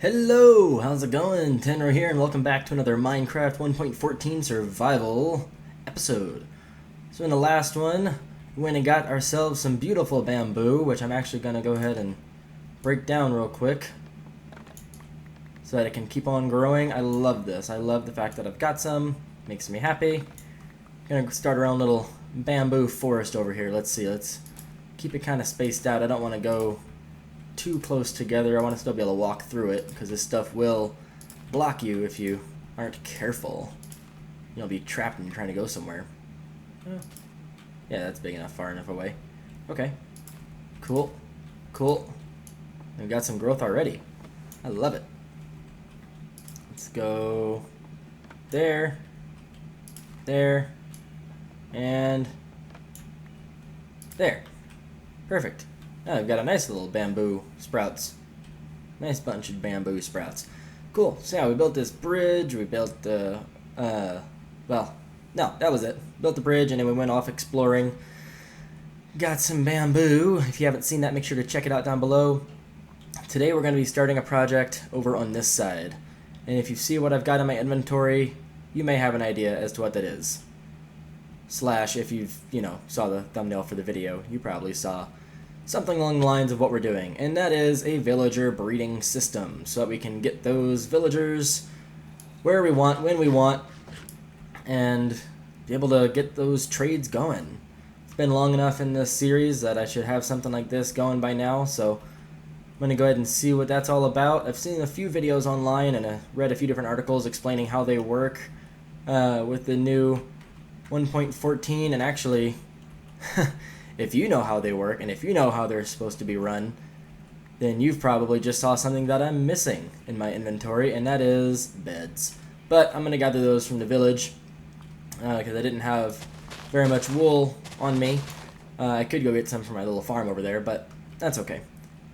Hello, how's it going? Tainro here, and welcome back to another Minecraft 1.14 survival episode. So in the last one, we went and got ourselves some beautiful bamboo, which I'm actually going to go ahead and break down real quick so that it can keep on growing. I love this. I love the fact that I've got some. Makes me happy. Gonna start our own little bamboo forest over here. Let's see, let's keep it kind of spaced out. I don't want to go too close together. I want to still be able to walk through it because this stuff will block you if you aren't careful. You'll be trapped and trying to go somewhere. Yeah, that's big enough, far enough away. Okay. Cool. Cool. We've got some growth already. I love it. Let's go there, there, and there. Perfect. Now we've got a nice little bamboo sprouts. Nice bunch of bamboo sprouts. Cool. So yeah, we built this bridge. We built the, well, no, that was it. Built the bridge and then we went off exploring. Got some bamboo. If you haven't seen that, make sure to check it out down below. Today we're going to be starting a project over on this side. And if you see what I've got in my inventory, you may have an idea as to what that is. Slash, if you've, saw the thumbnail for the video, you probably saw something along the lines of what we're doing, and that is a villager breeding system, so that we can get those villagers where we want, when we want, and be able to get those trades going. It's been long enough in this series that I should have something like this going by now, so I'm going to go ahead and see what that's all about. I've seen a few videos online and read a few different articles explaining how they work with the new 1.14, and actually if you know how they work, and if you know how they're supposed to be run, then you've probably just saw something that I'm missing in my inventory, and that is beds. But I'm going to gather those from the village, because I didn't have very much wool on me. I could go get some from my little farm over there, but that's okay.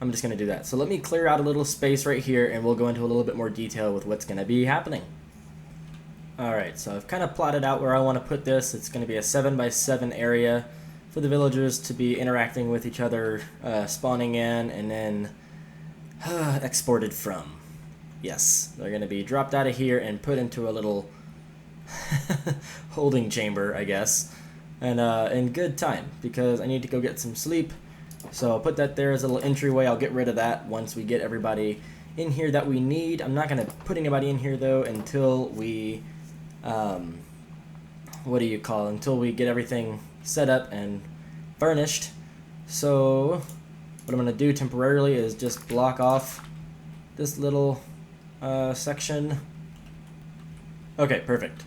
I'm just going to do that. So let me clear out a little space right here, and we'll go into a little bit more detail with what's going to be happening. Alright, so I've kind of plotted out where I want to put this. It's going to be a 7x7 area for the villagers to be interacting with each other, spawning in, and then exported from. Yes, they're going to be dropped out of here and put into a little holding chamber, I guess, and in good time, because I need to go get some sleep. So I'll put that there as a little entryway. I'll get rid of that once we get everybody in here that we need. I'm not going to put anybody in here, though, until we, until we get everything set up and furnished. So what I'm going to do temporarily is just block off this little section. Okay, perfect.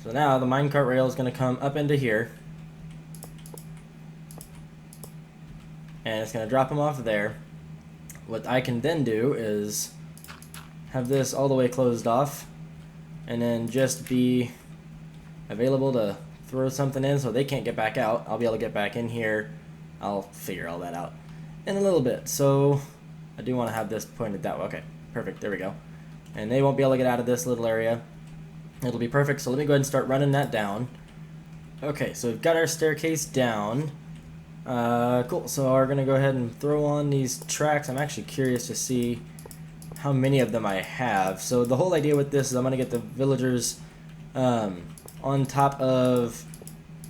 So now the minecart rail is going to come up into here, and it's going to drop them off there. What I can then do is have this all the way closed off, and then just be available to throw something in so they can't get back out. I'll be able to get back in here. I'll figure all that out in a little bit. So I do want to have this pointed that way. Okay, perfect. There we go. And they won't be able to get out of this little area. It'll be perfect. So let me go ahead and start running that down. Okay, so we've got our staircase down. Cool. So we're going to go ahead and throw on these tracks. I'm actually curious to see how many of them I have. So the whole idea with this is I'm going to get the villagers on top of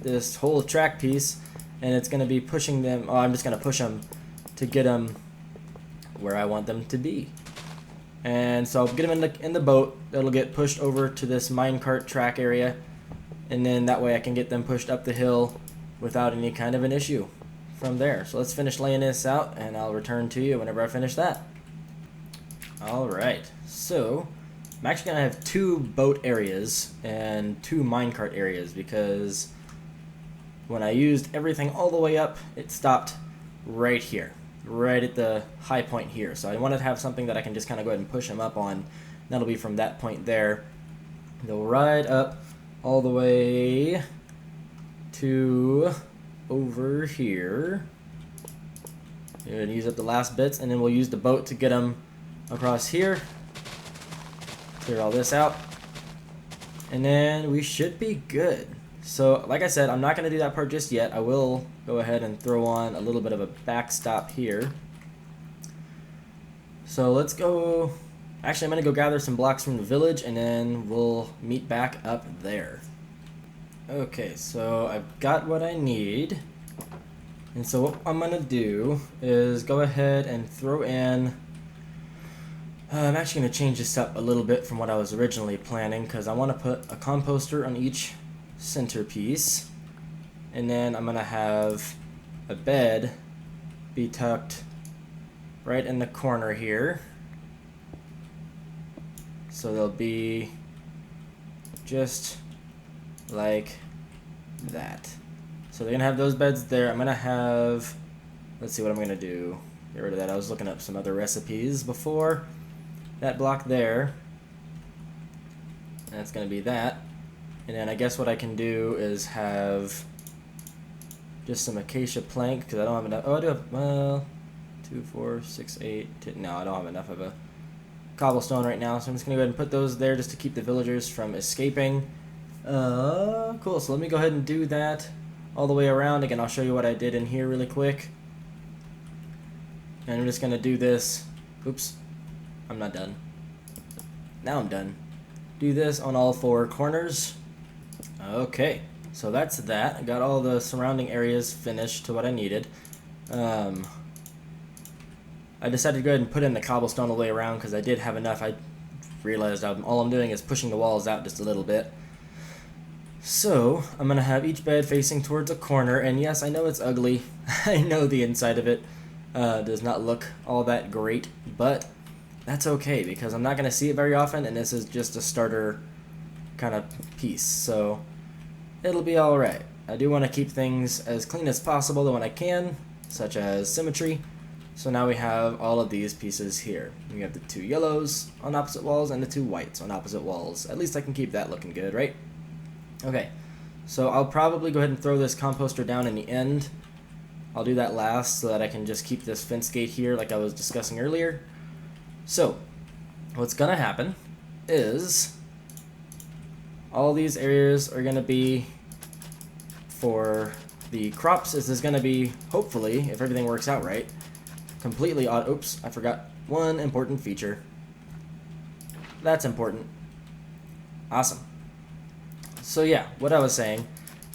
this whole track piece, and it's going to be pushing them. Oh, I'm just going to push them to get them where I want them to be. And so I'll get them in the boat. It'll get pushed over to this minecart track area, and then that way I can get them pushed up the hill without any kind of an issue from there. So let's finish laying this out, and I'll return to you whenever I finish that. Alright, so I'm actually going to have 2 boat areas and 2 minecart areas, because when I used everything all the way up, it stopped right here, right at the high point here. So I wanted to have something that I can just kind of go ahead and push them up on. That'll be from that point there. They'll ride up all the way to over here. And use up the last bits, and then we'll use the boat to get them across here. Clear all this out, and then we should be good. So like I said, I'm not going to do that part just yet. I will go ahead and throw on a little bit of a backstop here. So let's go Actually, I'm going to go gather some blocks from the village, and then we'll meet back up there. Okay, so I've got what I need. And so what I'm going to do is go ahead and throw in... I'm actually going to change this up a little bit from what I was originally planning, because I want to put a composter on each centerpiece. And then I'm going to have a bed be tucked right in the corner here. So they'll be just like that. So they're going to have those beds there. I'm going to have... Let's see what I'm going to do. Get rid of that. I was looking up some other recipes before. That block there. That's going to be that. And then I guess what I can do is have just some acacia plank, because I don't have enough. Oh, I do have, well, 2, 4, 6, 8, 10. No, I don't have enough of a cobblestone right now, so I'm just going to go ahead and put those there just to keep the villagers from escaping. Cool, so let me go ahead and do that all the way around. Again, I'll show you what I did in here really quick. And I'm just going to do this. Oops, I'm not done. Now I'm done. Do this on all 4 corners. Okay, so that's that. I got all the surrounding areas finished to what I needed. I decided to go ahead and put in the cobblestone all the way around because I did have enough. I realized all I'm doing is pushing the walls out just a little bit. So I'm going to have each bed facing towards a corner, and yes, I know it's ugly. I know the inside of it does not look all that great, but that's okay because I'm not going to see it very often, and this is just a starter kind of piece, so it'll be alright. I do want to keep things as clean as possible when I can, such as symmetry. So now we have all of these pieces here. We have the 2 yellows on opposite walls and the 2 whites on opposite walls. At least I can keep that looking good, right? Okay, so I'll probably go ahead and throw this composter down in the end. I'll do that last so that I can just keep this fence gate here like I was discussing earlier. So, what's going to happen is all these areas are going to be for the crops. This is going to be, hopefully, if everything works out right, completely auto... Oops, I forgot one important feature. That's important. Awesome. So yeah, what I was saying,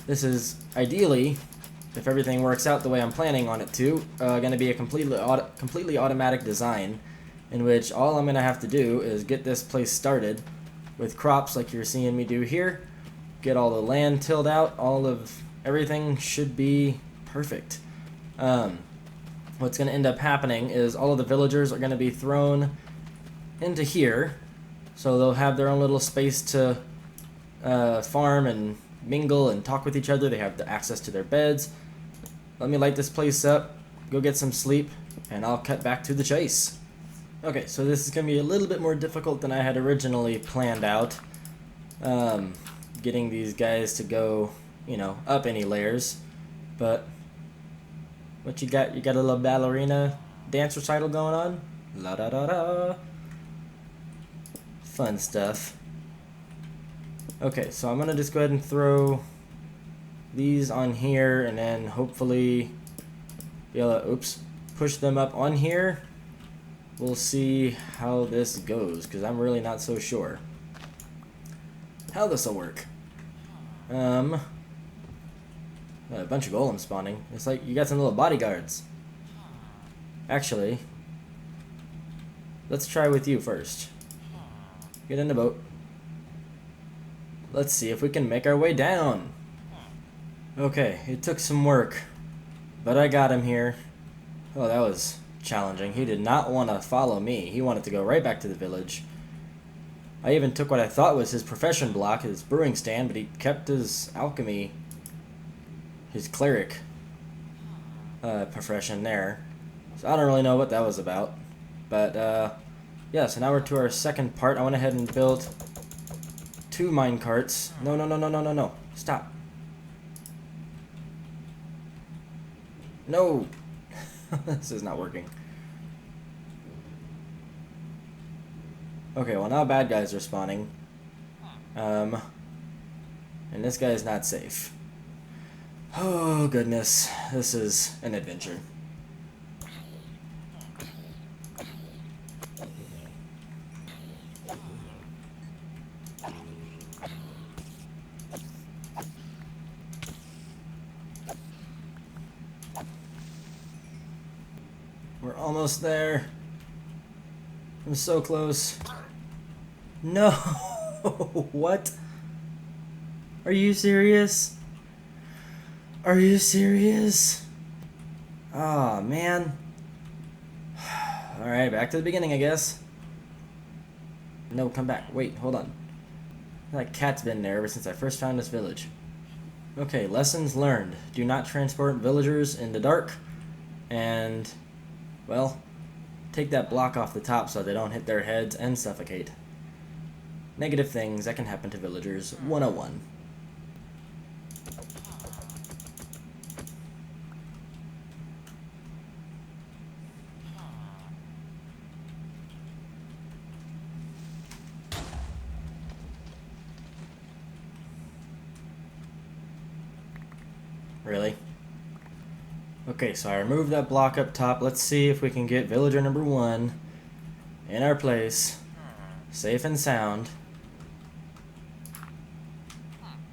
this is ideally, if everything works out the way I'm planning on it to, going to be a completely automatic design in which all I'm going to have to do is get this place started with crops like you're seeing me do here, get all the land tilled out, all of everything should be perfect. What's going to end up happening is all of the villagers are going to be thrown into here, so they'll have their own little space to farm and mingle and talk with each other. They have the access to their beds. Let me light this place up, go get some sleep, and I'll cut back to the chase. Okay, so this is going to be a little bit more difficult than I had originally planned out. Getting these guys to go, you know, up any layers. But what you got? You got a little ballerina dance recital going on? La da da da. Fun stuff. Okay, so I'm gonna just go ahead and throw these on here, and then hopefully be able to, oops, push them up on here. We'll see how this goes, because I'm really not so sure how this will work. A bunch of golems spawning. It's like you got some little bodyguards. Actually, let's try with you first. Get in the boat. Let's see if we can make our way down. Okay, it took some work, but I got him here. Oh, that was challenging. He did not want to follow me. He wanted to go right back to the village. I even took what I thought was his profession block, his brewing stand, but he kept his alchemy, his cleric profession there. So I don't really know what that was about. But, yeah, so now we're to our second part. I went ahead and built 2 minecarts. No, no, no, no, no, no, no. Stop. No. This is not working. Okay, well now bad guys are spawning. And this guy is not safe. Oh, goodness. This is an adventure. We're almost there. I'm so close. No! What? Are you serious? Are you serious? Aw, man. Alright, back to the beginning, I guess. No, come back. Wait, hold on. That cat's been there ever since I first found this village. Okay, lessons learned. Do not transport villagers in the dark. And, well, take that block off the top so they don't hit their heads and suffocate. Negative things that can happen to villagers 101. Really? Okay, so I removed that block up top. Let's see if we can get villager number 1 in our place, safe and sound.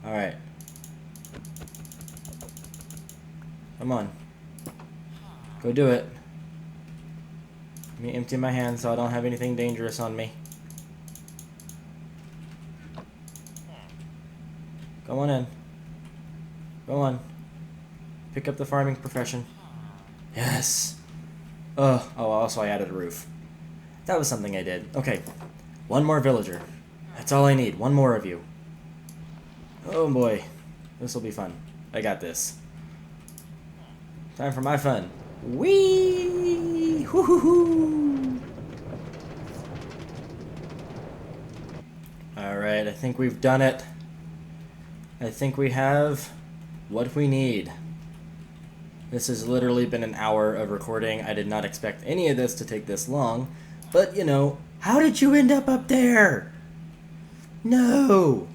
Alright. Come on. Go do it. Let me empty my hand so I don't have anything dangerous on me. Go on in. Go on. Pick up the farming profession. Yes. Oh, also I added a roof. That was something I did. Okay. One more villager. That's all I need. One more of you. Oh boy. This will be fun. I got this. Time for my fun. Whee! Hoo hoo hoo! Alright, I think we've done it. I think we have what we need. This has literally been an hour of recording. I did not expect any of this to take this long. But, you know, how did you end up there? No!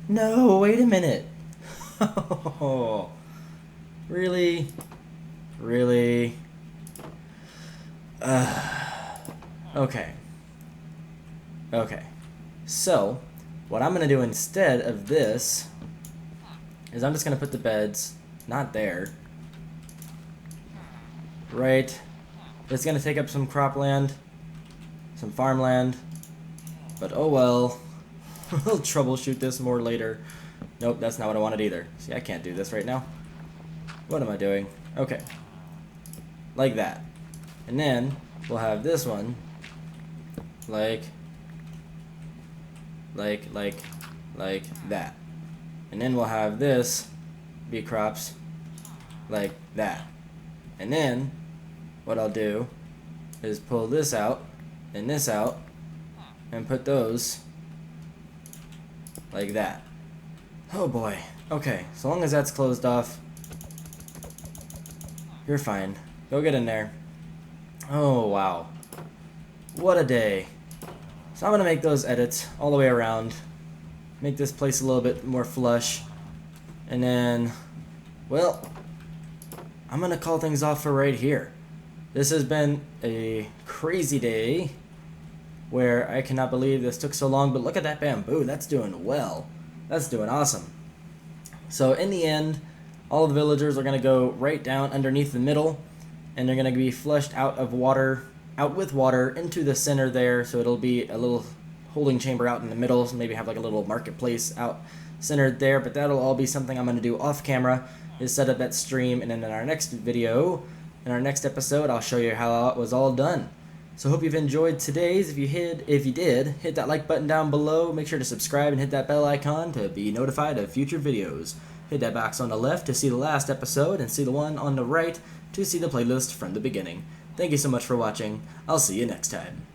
No, wait a minute. Oh, really? Really? Okay. Okay. So, what I'm going to do instead of this is I'm just going to put the beds, not there, right. It's going to take up some cropland, some farmland, but oh well. We'll troubleshoot this more later. Nope, that's not what I wanted either. See, I can't do this right now. What am I doing? Okay. Like that. And then we'll have this one like that. And then we'll have this be crops like that. And then what I'll do is pull this out and this out and put those like that. Oh boy. Okay, so long as that's closed off, you're fine. Go get in there. Oh wow. What a day. So I'm gonna make those edits all the way around. Make this place a little bit more flush. And then, well, I'm gonna call things off for right here. This has been a crazy day where I cannot believe this took so long, but look at that bamboo. That's doing well. That's doing awesome. So in the end, all the villagers are going to go right down underneath the middle, and they're going to be flushed out of water, out with water into the center there, so it'll be a little holding chamber out in the middle, so maybe have like a little marketplace out centered there, but that'll all be something I'm going to do off camera, is set up that stream, and then in our next video, in our next episode, I'll show you how it was all done. So hope you've enjoyed today's. If you did, hit that like button down below. Make sure to subscribe and hit that bell icon to be notified of future videos. Hit that box on the left to see the last episode, and see the one on the right to see the playlist from the beginning. Thank you so much for watching. I'll see you next time.